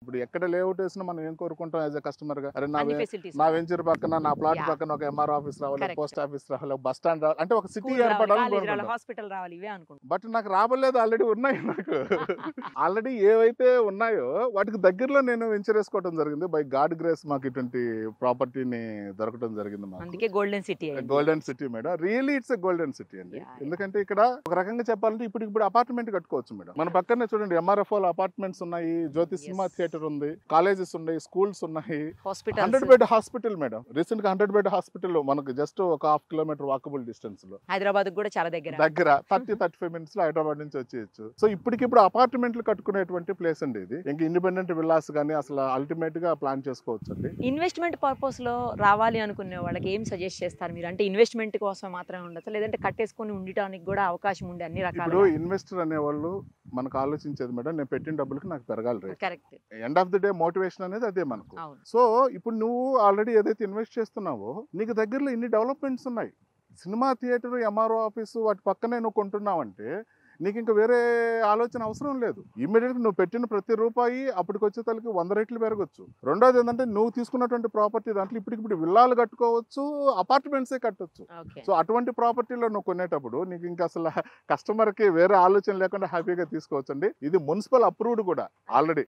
ఇప్పుడు ఎక్కడ లేఅవుట్ వేసినా మనం ఏం కోరుకుంటాం యాజ్ ఎ కస్టమర్ గా, అరే అన్ని ఫెసిలిటీస్ నా వెంచర్ పక్కన నా ప్లాట్ Yeah. పక్కన ఒక ఎంఆర్ ఆఫీస్ రావాలి, Correct. పోస్ట్ ఆఫీస్ రావాలి, బస్ స్టాండ్ రావాలి, అంటే ఒక సిటీ స్కూల్ రావాలి, ఏర్పడాలని కాలేజ్ రావాలి, కోరుకుంటాం. హాస్పిటల్ రావాలి, ఇవే అనుకుంటాం. బట్ నాకు రాబోలేదు, ఆల్రెడీ ఉన్నాయి నాకు. ఆల్రెడీ ఏవైతే ఉన్నాయో వాటికి దగ్గరలో నేను వెంచర్ వేసుకోవడం జరిగింది. బై గాడ్ గ్రేస్ మాకు ఇటువంటి ప్రాపర్టీని దొరకడం జరిగింది. మాకు అందుకే golden city golden city madam, really it's a golden city అండి. Yeah, ఎందుకంటే ఇక్కడ ఒక రకంగా చెప్పాలంటే ఇప్పుడు అపార్ట్మెంట్ కట్టుకోవచ్చు మేడం. మన పక్కనే చూడండి ఎంఆర్ఎఫ్ఓ అపార్ట్మెంట్స్ ఉన్నాయి, జ్యోతి సినిమా థియేటర్ ఉంది, కాలేజెస్ ఉన్నాయి, స్కూల్స్ ఉన్నాయి, 100 బెడ్ హాస్పిటల్ మేడం. రీసెంట్ గా 100 బెడ్ హాస్పిటల్ మనకు జస్ట్ ఒక 1/2 కిలోమీటర్ వాకబుల్ డిస్టెన్స్ లో, హైదరాబాద్ కూడా చాలా దగ్గర 30-35 మినిట్స్ లో హైదరాబాద్ నుంచి వచ్చేయచ్చు. సో ఇప్పటికిప్పుడు అపార్ట్మెంట్లు కట్టుకునేటువంటి ప్లేస్ అండి ఇది. ఇంకా ఇండిపెండెంట్ విల్లాస్ కానీ అసలు అల్టిమేట్ గా ప్లాన్ చేసుకోవచ్చు అండి. ఇన్వెస్ట్మెంట్ పర్పస్ లో రావాలి అనుకునే వాళ్ళకి ఏం సజెస్ట్ చేస్తారు మీరు? అంటే ఇన్వెస్ట్మెంట్ కోసం మాత్రమే ఉండొచ్చు, లేదంటే కట్టేసుకొని ఉండటానికి కూడా అవకాశం ఉండే అన్ని ఇప్పుడు రకాల? ఇన్వెస్టర్ అనేవాళ్ళు మనకు ఆలోచించేది మేడం, నేను పెట్టిన డబ్బులకి నాకు పెరగాలి rate. Correct. End of the day motivation అనేది అదే మనకు. అవును. సో ఇప్పుడు నువ్వు ఆల్రెడీ ఏదైతే ఇన్వెస్ట్ చేస్తున్నావో నీకు దగ్గరలో ఇన్ని డెవలప్మెంట్స్ ఉన్నాయి, సినిమా థియేటర్, ఎంఆర్ఓ ఆఫీసు, వాటి పక్కనే నువ్వు కొంటున్నావంటే నీకు ఇంకా వేరే ఆలోచన అవసరం లేదు. ఇమ్మీడియట్గా నువ్వు పెట్టిన ప్రతి రూపాయి అప్పటికి వచ్చేతలకి 100 రెట్లు పెరగచ్చు. రెండోది ఏంటంటే నువ్వు తీసుకున్నటువంటి ప్రాపర్టీ దాంట్లో ఇప్పుడు విల్లాలు కట్టుకోవచ్చు, అపార్ట్మెంట్సే కట్టొచ్చు. సో అటువంటి ప్రాపర్టీలో నువ్వు కొనేటప్పుడు నీకు ఇంకా అసలు కస్టమర్కి వేరే ఆలోచన లేకుండా హ్యాపీగా తీసుకోవచ్చు అండి. ఇది మున్సిపల్ అప్రూవ్డ్ కూడా ఆల్రెడీ.